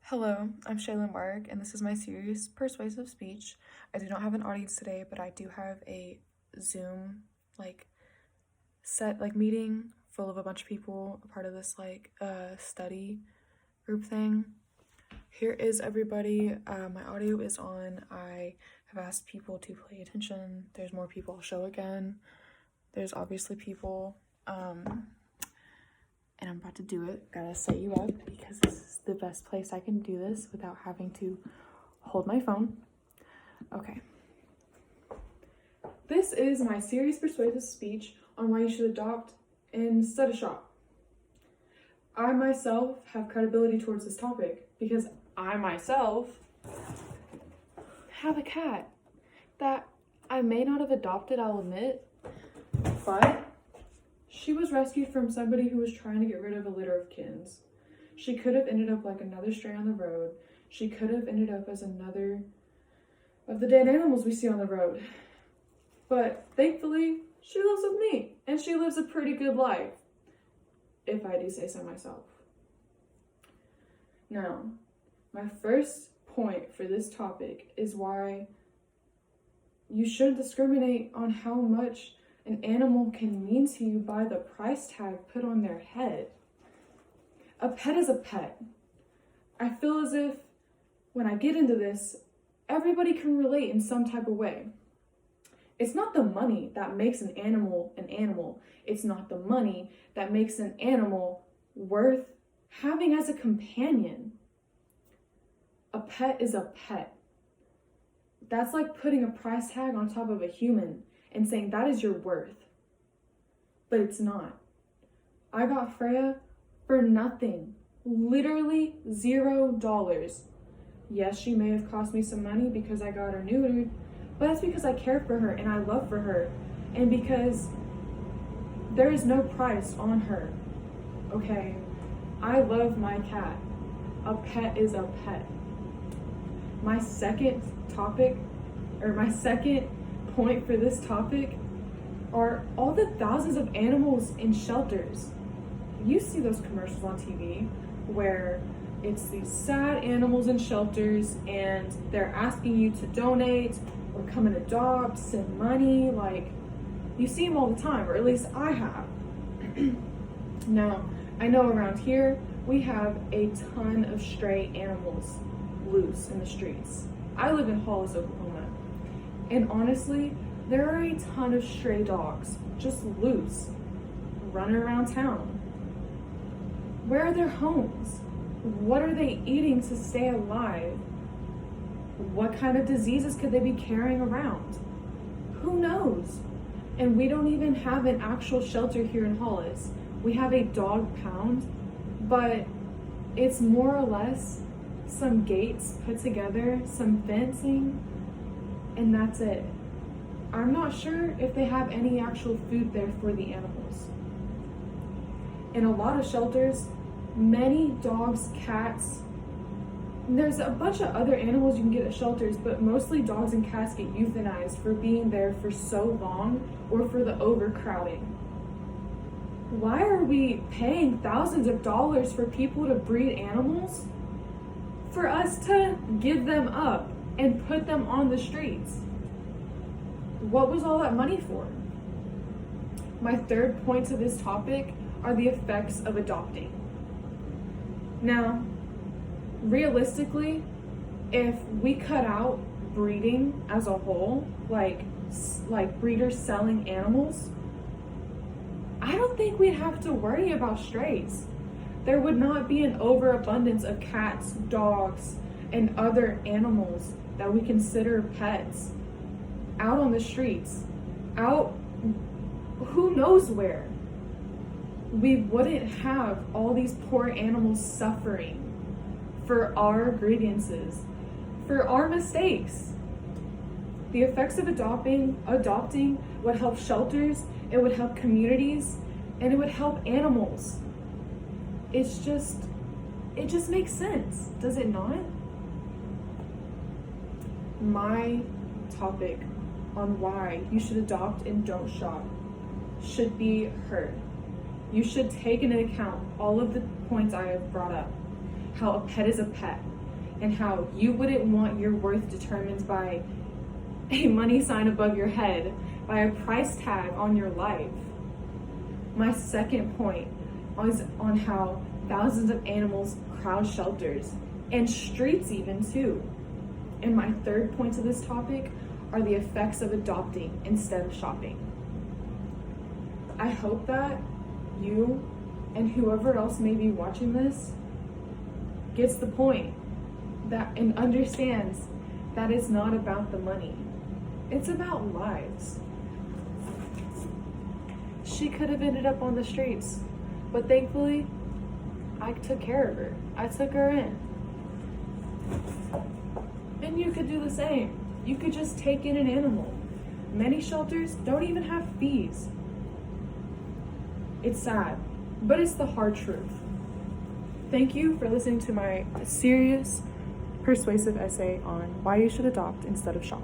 Hello, I'm Shayla Mark, and this is my series, Persuasive Speech. I do not have an audience today, but I do have a Zoom, meeting full of a bunch of people, a part of this, study group thing. Here is everybody. My audio is on. I have asked people to pay attention. There's more people I'll show again. There's obviously people, and I'm about to do it. Gotta set you up because this is the best place I can do this without having to hold my phone. Okay. This is my series Persuasive Speech on why you should adopt instead of shop. I myself have credibility towards this topic because I myself have a cat that I may not have adopted, I'll admit, but she was rescued from somebody who was trying to get rid of a litter of kittens. She could have ended up like another stray on the road. She could have ended up as another of the dead animals we see on the road. But thankfully, she lives with me, and she lives a pretty good life, if I do say so myself. Now, my first point for this topic is why you shouldn't discriminate on how much an animal can mean to you by the price tag put on their head. A pet is a pet. I feel as if when I get into this, everybody can relate in some type of way. It's not the money that makes an animal an animal. It's not the money that makes an animal worth having as a companion. A pet is a pet. That's like putting a price tag on top of a human and saying that is your worth. But it's not. I got Freya for nothing. Literally $0. Yes, she may have cost me some money because I got her neutered, but that's because I care for her and I love for her, and because there is no price on her. Okay? I love my cat. A pet is a pet. My second point for this topic are all the thousands of animals in shelters. You see those commercials on TV where it's these sad animals in shelters and they're asking you to donate or come and adopt, send money. Like, you see them all the time, or at least I have. Now, I know around here we have a ton of stray animals loose in the streets. I live in Hollis, Oklahoma. And honestly, there are a ton of stray dogs just loose, running around town. Where are their homes? What are they eating to stay alive? What kind of diseases could they be carrying around? Who knows? And we don't even have an actual shelter here in Hollis. We have a dog pound, but it's more or less some gates put together, some fencing, and that's it. I'm not sure if they have any actual food there for the animals. In a lot of shelters, many dogs, cats, there's a bunch of other animals you can get at shelters, but mostly dogs and cats get euthanized for being there for so long or for the overcrowding. Why are we paying thousands of dollars for people to breed animals? For us to give them up and put them on the streets. What was all that money for? My third point to this topic are the effects of adopting. Now, realistically, if we cut out breeding as a whole, like breeders selling animals, I don't think we'd have to worry about strays. There would not be an overabundance of cats, dogs, and other animals that we consider pets out on the streets, out who knows where. We wouldn't have all these poor animals suffering for our grievances, for our mistakes. The effects of adopting would help shelters, it would help communities, and it would help animals. It just makes sense, does it not? My topic on why you should adopt and don't shop should be heard. You should take into account all of the points I have brought up. How a pet is a pet. and how you wouldn't want your worth determined by a money sign above your head, by a price tag on your life. My second point is on how thousands of animals crowd shelters and streets even too. And my third point to this topic are the effects of adopting instead of shopping. I hope that you and whoever else may be watching this gets the point that and understands that it's not about the money. It's about lives. She could have ended up on the streets, but thankfully, I took care of her. I took her in. And you could do the same. You could just take in an animal. Many shelters don't even have fees. It's sad, but it's the hard truth. Thank you for listening to my serious, persuasive essay on why you should adopt instead of shop.